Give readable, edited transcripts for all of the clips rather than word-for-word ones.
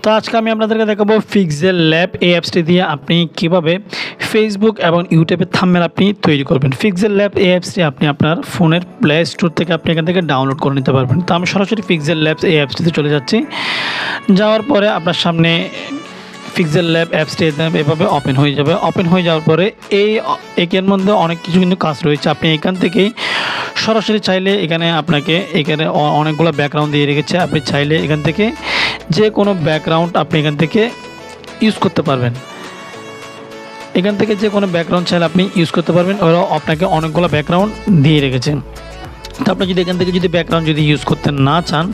তো আজকে আমি আপনাদেরকে দেখাবো পিক্সেল ল্যাব এই অ্যাপসটি দিয়ে আপনি কিভাবে ফেসবুক এবং ইউটিউবের থাম্বনেল আপনি তৈরি করবেন। পিক্সেল ল্যাব এই অ্যাপসটি আপনি আপনার ফোনের প্লে স্টোর থেকে আপনি এখান থেকে ডাউনলোড করে নিতে পারবেন। তো আমি সরাসরি পিক্সেল ল্যাবস এই অ্যাপসটিতে চলে যাচ্ছি। যাওয়ার পরে আপনার সামনে পিক্সেল ল্যাব অ্যাপসটি এভাবে ওপেন হয়ে যাবে। ওপেন হয়ে যাওয়ার পরে এর মধ্যে অনেক কিছু কিন্তু কাজ রয়েছে। আপনি এখান থেকেই সরাসরি চাইলে এখানে অনেকগুলো ব্যাকগ্রাউন্ড দিয়ে রেখেছে। আপনি চাইলে এখান থেকে যে কোনো ব্যাকগ্রাউন্ড আপনি এখান থেকে ইউজ করতে পারবেন। এখান থেকে যে কোনো ব্যাকগ্রাউন্ড চাইলে আপনি ইউজ করতে পারবেন। ওরা আপনাকে অনেকগুলো ব্যাকগ্রাউন্ড দিয়ে রেখেছে। তো আপনি যদি এখান থেকে ব্যাকগ্রাউন্ড ইউজ করতে না চান,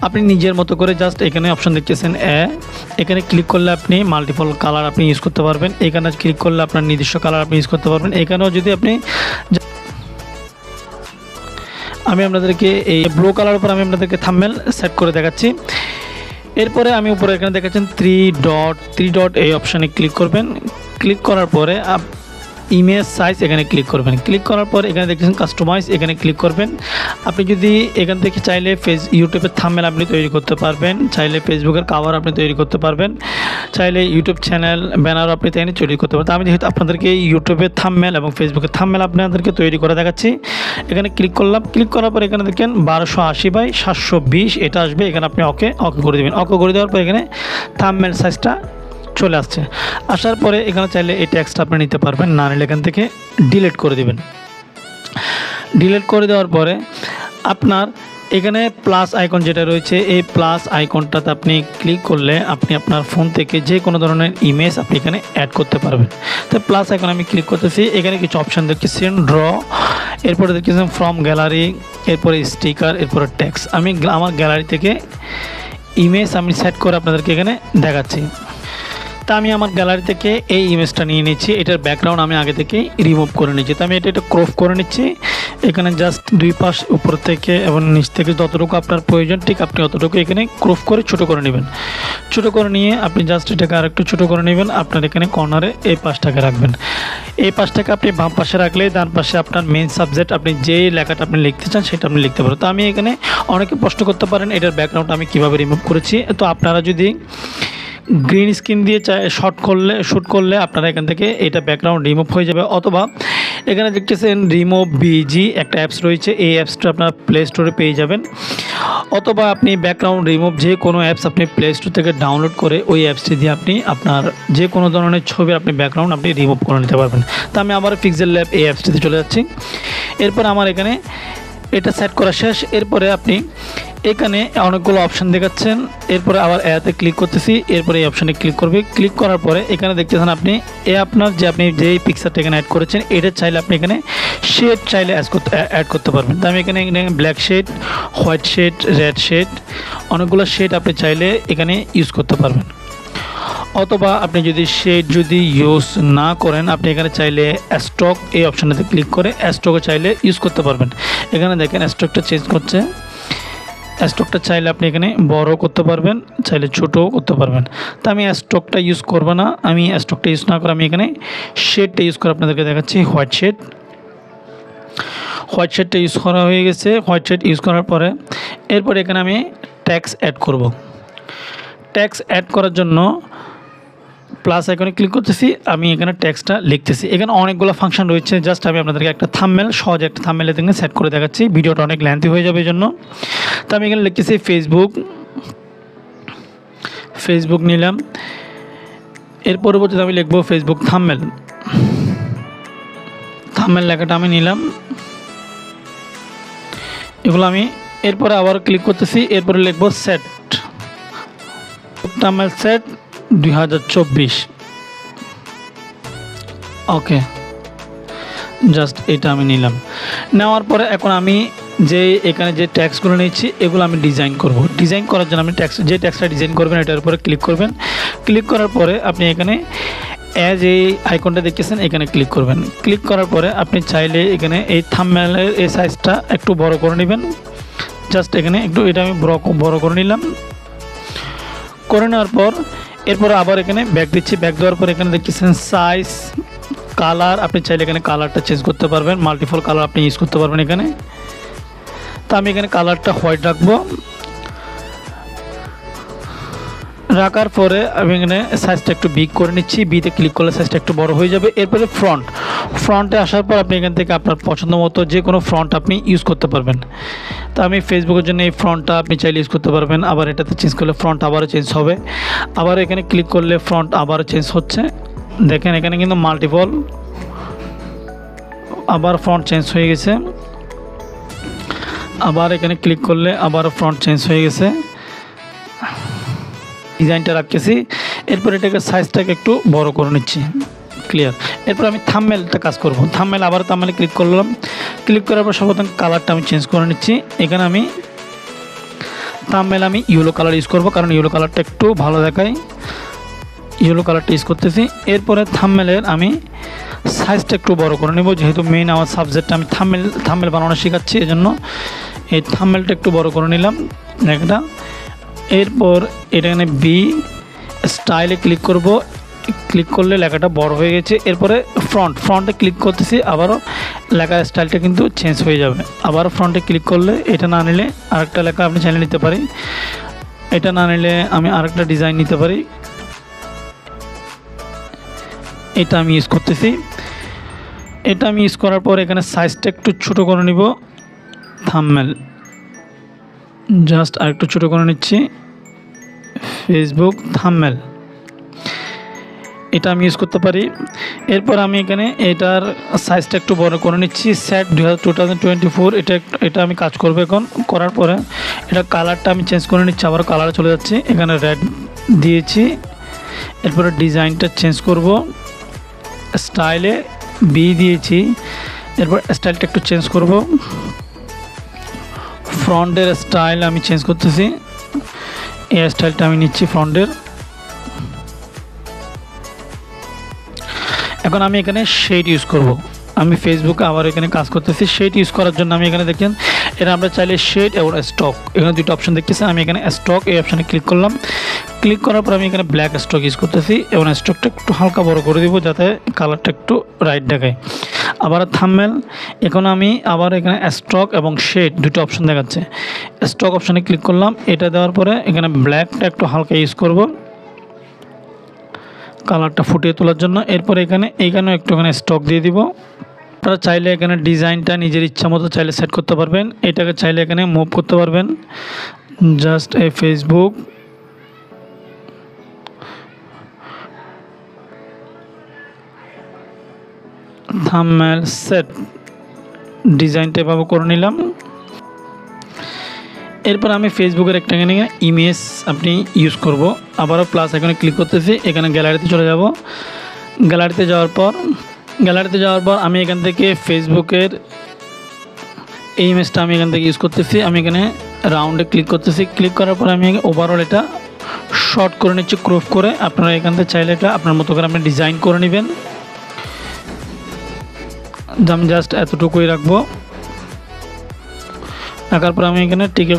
আপনি নিজের মতো করে জাস্ট এখানে অপশন দেখতেছেন এখানে ক্লিক করলে আপনি মাল্টিপল কালার আপনি ইউজ করতে পারবেন। এখানে ক্লিক করলে আপনার নিজস্ব কালার আপনি ইউজ করতে পারবেন। এখানেও যদি আমি আপনাদেরকে এই ব্লু কালার উপর আমি আপনাদেরকে থাম্বনেল সেট করে দেখাচ্ছি। এরপরে আমি উপরে এখানে দেখাচ্ছেন থ্রি ডট এই অপশানে ক্লিক করবেন। ক্লিক করার পরে ইমেজ সাইজ এখানে ক্লিক করবেন। ক্লিক করার পর এখানে দেখছেন কাস্টমাইজ এখানে ক্লিক করবেন। আপনি যদি এখান থেকে চাইলে ইউটিউবের থাম্বনেল আপনি তৈরি করতে পারবেন, চাইলে ফেসবুকের কভার আপনি তৈরি করতে পারবেন, চাইলে ইউটিউব চ্যানেল ব্যানার আপনি তাই তৈরি করতে পারবেন। আমি যেহেতু আপনাদেরকে ইউটিউবের থাম্বনেল এবং ফেসবুকের থাম্বনেল আপনাদেরকে তৈরি করে দেখাচ্ছি। এখানে ক্লিক করলাম। ক্লিক করার পর এখানে দেখেন 1280x720 এটা আসবে। এখানে আপনি ওকে করে দেবেন। ওকে করে দেওয়ার পর এখানে থাম্বনেল সাইজটা চলে আসছে। আসার পরে এখানে চাইলে এই টেক্সট আপনি নিতে পারবেন, না নিলে এখান থেকে ডিলিট করে দেবেন। ডিলিট করে দেওয়ার পরে আপনার এখানে প্লাস আইকন যেটা রয়েছে এই প্লাস আইকনটাতে আপনি ক্লিক করলে আপনি আপনার ফোন থেকে যে কোনো ধরনের ইমেজ আপনি এখানে অ্যাড করতে পারবেন। তো প্লাস আইকন আমি ক্লিক করতেছি। এখানে কিছু অপশান দেখতেছেন ড্র, এরপরে দেখতেছেন ফ্রম গ্যালারি, এরপরে স্টিকার, এরপরে টেক্সট। আমি আমার গ্যালারি থেকে ইমেজ আমি সেট করে আপনাদেরকে এখানে দেখাচ্ছি। তা আমি আমার গ্যালারি থেকে এই ইমেজটা নিয়ে নিচ্ছি। এটার ব্যাকগ্রাউন্ড আমি আগে থেকেই রিমুভ করে নিচ্ছি। তো আমি এটা ক্রপ করে নিচ্ছি। এখানে জাস্ট দুই পাশ উপর থেকে এবং নিচ থেকে যতটুকু আপনার প্রয়োজন ঠিক আপনি অতটুকু এখানে ক্রপ করে ছোটো করে নেবেন। ছোটো করে নিয়ে আপনি জাস্ট এটাকে আরেকটু ছোটো করে নেবেন। আপনার এখানে কর্নারে এই পাশটাকে রাখবেন। এই পাশটাকে আপনি বাম পাশে রাখলে ডান পাশে আপনার মেইন সাবজেক্ট আপনি যে লেখাটা আপনি লিখতে চান সেটা আপনি লিখতে পারেন। তো আমি এখানে অনেকে প্রশ্ন করতে পারেন এটার ব্যাকগ্রাউন্ড আমি কীভাবে রিমুভ করেছি। তো আপনারা যদি গ্রিন স্ক্রিন দিয়ে শ্যুট করলে আপনারা এখান থেকে এটা ব্যাকগ্রাউন্ড রিমুভ হয়ে যাবে। অথবা এখানে দেখতেছেন রিমুভ বিজি একটা অ্যাপস রয়েছে, এই অ্যাপসটা আপনার প্লে স্টোরে পেয়ে যাবেন। অথবা আপনি ব্যাকগ্রাউন্ড রিমুভ যে কোনো অ্যাপস আপনি প্লে স্টোর থেকে ডাউনলোড করে ওই অ্যাপসটি দিয়ে আপনি আপনার যে কোনো ধরনের ছবি আপনি ব্যাকগ্রাউন্ড আপনি রিমুভ করে নিতে পারবেন। তো আমি আবার পিক্সেল ল্যাব এই অ্যাপসটিতে চলে যাচ্ছি। এরপর আমার এখানে এটা সেট করা শেষ। এরপরে আপনি এখানে অনেকগুলো অপশান দেখাচ্ছেন। এরপরে আবার এতে ক্লিক করতেছি। এরপরে এই অপশানে ক্লিক করবে। ক্লিক করার পরে এখানে দেখতেছেন আপনি আপনার আপনি যেই পিকচারটা এখানে অ্যাড করেছেন এটা চাইলে আপনি এখানে শেড চাইলে অ্যাড করতে পারবেন। তো আমি এখানে black shade, white shade, red shade অনেকগুলো শেড আপনি চাইলে এখানে ইউজ করতে পারবেন। অথবা আপনি যদি শেড ইউজ না করেন আপনি এখানে চাইলে স্টক এই অপশানটাতে ক্লিক করে স্টকও চাইলে ইউজ করতে পারবেন। এখানে দেখেন স্টকটা চেঞ্জ করছে। স্টকটা চাইলে আপনি এখানে বড় করতে পারবেন, চাইলে ছোটও করতে পারবেন। তো আমি স্টকটা ইউজ করবো না। আমি স্টকটা ইউজ না করে আমি এখানে শেডটা ইউজ করে আপনাদেরকে দেখাচ্ছি। হোয়াইট শেডটা ইউজ করা হয়ে গেছে। হোয়াইট শেড ইউজ করার পরে এরপরে এখানে আমি ট্যাক্স অ্যাড করব। ট্যাক্স অ্যাড করার জন্য প্লাস আইকনে ক্লিক করতেছি। আমি এখানে টেক্সটটা লিখতেছি। এখানে অনেকগুলো ফাংশন রয়েছে। জাস্ট আমি আপনাদেরকে একটা থাম্বনেল সহজ একটা থাম্বনেল এখানে সেট করে দেখাচ্ছি। ভিডিওটা অনেক লেন্থি হয়ে যাবে এই জন্য। তো আমি এখানে লিখতেছি ফেসবুক নিলাম। এর পরবর্তীতে আমি লিখবো ফেসবুক থাম্বনেল লেখাটা আমি নিলাম। এগুলো আমি এরপরে আবার ক্লিক করতেছি। এরপরে লিখবো থাম্বনেল সেট 2024। ওকে, জাস্ট এটা আমি নিলাম। নেওয়ার পরে এখন আমি এখানে যে ট্যাক্সগুলো নিচ্ছি এগুলো আমি ডিজাইন করব। ডিজাইন করার জন্য আপনি যে ট্যাক্সটা ডিজাইন করবেন এটার উপরে ক্লিক করবেন। ক্লিক করার পরে আপনি এখানে এই আইকনটা দেখতেছেন এখানে ক্লিক করবেন। ক্লিক করার পরে আপনি চাইলে এখানে এই থাম্বনেলের এই সাইজটা একটু বড় করে নেবেন। জাস্ট এখানে একটু এটা আমি বড় করে নিলাম। করে নেওয়ার পর এরপর আবার এখানে ব্যাক দিচ্ছি। ব্যাক দেওয়ার পর এখানে দেখতেছেন সাইজ, কালার আপনি চাইলে এখানে কালারটা চেঞ্জ করতে পারবেন। মাল্টিপল কালার আপনি ইউজ করতে পারবেন এখানে। তো আমি এখানে কালারটা হোয়াইট রাখার পরে আমি এখানে সাইজটা একটু বিগ করে নিচ্ছি, বিতে ক্লিক করলে সাইজটা একটু বড় হয়ে যাবে। এরপরে ফ্রন্টে আসার পর আপনি এখান থেকে আপনার পছন্দ মতো যে কোনো ফ্রন্ট আপনি ইউজ করতে পারবেন। তো আমি ফেসবুকের জন্য এই ফ্রন্টটা আপনি চাইলে ইউজ করতে পারবেন। আবার এটাতে চেঞ্জ করলে ফ্রন্ট আবারও চেঞ্জ হবে, আবার এখানে ক্লিক করলে ফ্রন্ট আবারও চেঞ্জ হচ্ছে। দেখেন এখানে কিন্তু মাল্টিপল আবার ফ্রন্ট চেঞ্জ হয়ে গেছে, আবার এখানে ক্লিক করলে আবারও ফ্রন্ট চেঞ্জ হয়ে গেছে। ডিজাইনটা রাখতেছি, এরপর এটাকে সাইজটাকে একটু বড় করে নিচ্ছি, ক্লিয়ার। এরপর আমি থাম্বনেলটা কাজ করব। থাম্বনেল আবার থাম্বনেলে ক্লিক করলাম, ক্লিক করার পর সর্বপ্রথম কালারটা আমি চেঞ্জ করে নিচ্ছি। এখানে আমি থাম্বনেল আমি ইয়েলো কালার ইউজ করব, কারণ ইয়েলো কালারটা একটু ভালো দেখায়, ইয়েলো কালারটা ইউজ করতেছি। এরপরে থাম্বনেলের আমি সাইজটা একটু বড় করে নেব, যেহেতু মেইন আমার সাবজেক্টটা আমি থাম্বনেল বানানো শেখাচ্ছি, এজন্য এই থাম্বনেলটা একটু বড় করে নিলাম একটা। এরপর এটা এখানে বি স্টাইলে ক্লিক করব, ক্লিক করলে লেখাটা বড় হয়ে গেছে। এরপরে ফ্রন্টে ক্লিক করতেছি, আবারও লেখার স্টাইলটা কিন্তু চেঞ্জ হয়ে যাবে। আবারও ফ্রন্টে ক্লিক করলে এটা না নিলে আরেকটা লেখা আপনি চাইলে নিতে পারি, এটা না নিলে আমি আরেকটা ডিজাইন নিতে পারি, এটা আমি ইউজ করতেছি। এটা আমি ইউজ করার পর এখানে সাইজটা একটু ছোটো করে নিব, থাম্বনেল জাস্ট আরেকটু ছোটো করে নিচ্ছি, ফেসবুক থাম্বনেল এটা আমি ইউজ করতে পারি। এরপর আমি এখানে এটার সাইজটা একটু বড় করে নিচ্ছি, সেট 2024 এটা আমি কাজ করবো। এখন করার পরে এটা কালারটা আমি চেঞ্জ করে নিচ্ছি, আবার কালারে চলে যাচ্ছি, এখানে রেড দিয়েছি। এরপরে ডিজাইনটা চেঞ্জ করব, স্টাইলে বি দিয়েছি। এরপর স্টাইলটা একটু চেঞ্জ করব, ফ্রন্টের স্টাইল আমি চেঞ্জ করতেছি, এই স্টাইলটা আমি নিচ্ছি ফ্রন্টের। এখন আমি এখানে শেড ইউজ করব, আমি ফেসবুকে আবার এখানে কাজ করতেছি। শেড ইউজ করার জন্য আমি এখানে দেখেন এটা আমরা চাইলে শেড এবং স্টক, এখানে দুটো অপশন দেখতেছি। আমি এখানে স্টক এই অপশানে ক্লিক করলাম, ক্লিক করার পর আমি এখানে ব্ল্যাক স্টক ইউজ করতেছি এবং স্টকটা একটু হালকা বড় করে দিব, যাতে কালারটা একটু রাইট দেখায়। আবার থাম্বনেল, এখন আমি আবার এখানে স্টক এবং শেড দুটো অপশন দেখাচ্ছে। স্টক অপশানে ক্লিক করলাম, এটা দেওয়ার পরে এখানে ব্ল্যাকটা একটু হালকা ইউজ করব কালারটা ফুটিয়ে তোলার জন্য। এরপর এইখানেও একটুখানি স্টক দিয়ে দিব। আপনারা চাইলে এখানে ডিজাইনটা নিজের ইচ্ছা মতো চাইলে সেট করতে পারবেন, এটাকে চাইলে এখানে মুভ করতে পারবেন। জাস্ট এই ফেসবুক থাম্বনেল সেট ডিজাইনটা এভাবে করে নিলাম। এরপর আমি ফেসবুকের একটা এখানে ইমেজ আপনি ইউজ করব, আবারও প্লাস এখানে ক্লিক করতেছি, এখানে গ্যালারিতে চলে যাব। গ্যালারিতে যাওয়ার পর আমি এখান থেকে ফেসবুকের এই ইমেজটা আমি এখান থেকে ইউজ করতেছি। আমি এখানে রাউন্ডে ক্লিক করতেছি, ক্লিক করার পর আমি ওভারঅল এটা শর্ট করে নিচ্ছি, ক্রপ করে। আপনারা এখান থেকে চাইলে এটা আপনার মতো করে আপনি ডিজাইন করে নেবেন। আমি জাস্ট এতটুকুই রাখবো, রাখার পর আমি এখানে টিক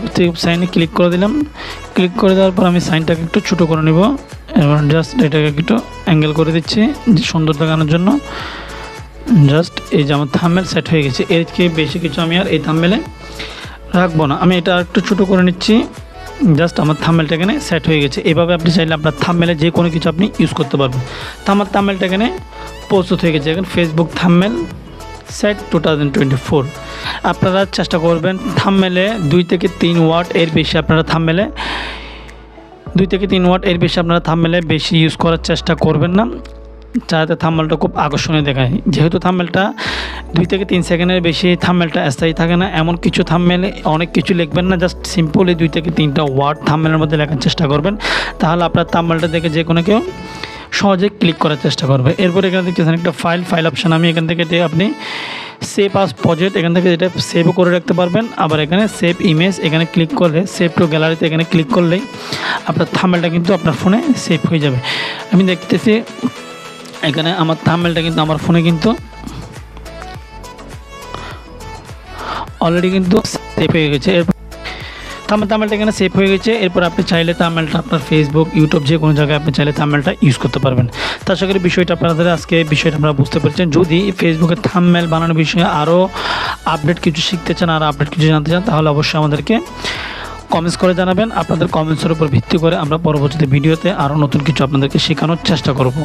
সাইনে ক্লিক করে দিলাম। ক্লিক করে দেওয়ার পর আমি সাইনটাকে একটু ছোটো করে নেব, এবার জাস্ট এটাকে একটু অ্যাঙ্গেল করে দিচ্ছি সুন্দর দেখানোর জন্য। জাস্ট এই যে আমার থাম্বনেল সেট হয়ে গেছে, এর থেকে বেশি কিছু আমি আর এই থাম্বনেলে রাখবো না। আমি এটা একটু ছোটো করে নিচ্ছি, জাস্ট আমার থাম্বনেলটা এখানে সেট হয়ে গেছে। এভাবে আপনি চাইলে আপনার থাম্বনেলে যে কোনো কিছু আপনি ইউজ করতে পারবেন। তো আমার থাম্বনেলটা এখানে প্রস্তুত হয়ে গেছে। এখন ফেসবুক থাম্বনেল সেট 2024 আপনারা চেষ্টা করবেন থাম্বনেলে 2 থেকে 3 ওয়ার্ড এর বেশি আপনারা থাম্বনেলে 2 থেকে 3 ওয়ার্ড এর বেশি আপনারা থাম্বনেলে বেশি ইউজ করার চেষ্টা করবেন না, যাতে থাম্বনেলটা খুব আকর্ষণীয় দেখায়। যেহেতু থাম্বনেলটা 2 থেকে 3 সেকেন্ডের বেশি থাম্বনেলটা স্থায়ী থাকে না, এমন কিছু থাম্বনেলে অনেক কিছু লিখবেন না, জাস্ট সিম্পলি 2 থেকে 3টা ওয়ার্ড থাম্বনেলের মধ্যে লেখার চেষ্টা করবেন, তাহলে আপনার থাম্বনেলটা দেখে যে কোনো কেউ সহজে ক্লিক করার চেষ্টা করবে। এরপর এখানে দেখতেছেন একটা ফাইল অপশান, আমি এখান থেকে আপনি সেভ আস প্রজেক্ট এখান থেকে যেটা সেভও করে রাখতে পারবেন। আবার এখানে সেভ ইমেজ এখানে ক্লিক করলে সেভ টু গ্যালারিতে এখানে ক্লিক করলেই আপনার থাম্বনেলটা কিন্তু আপনার ফোনে সেভ হয়ে যাবে। আমি দেখতেছি এখানে আমার থাম্বনেলটা কিন্তু আমার ফোনে কিন্তু অলরেডি কিন্তু সেভ হয়ে গেছে। এরপর থাম্বনেলটা এখানে সেভ হয়ে গেছে। এরপর আপনি চাইলে থাম্বনেলটা আপনার ফেসবুক, ইউটিউব যে কোনো জায়গায় আপনি চাইলে থাম্বনেলটা ইউজ করতে পারবেন। তো আশা করি বিষয়টা আপনাদের আজকে আপনারা বুঝতে পেরেছেন। যদি ফেসবুকের থাম্বনেল বানানোর বিষয়ে আরও আপডেট কিছু শিখতে চান আর আপডেট কিছু জানতে চান, তাহলে অবশ্যই আমাদেরকে কমেন্টস করে জানাবেন। আপনাদের কমেন্টসের উপর ভিত্তি করে আমরা পরবর্তীতে ভিডিওতে আরও নতুন কিছু আপনাদেরকে শেখানোর চেষ্টা করব।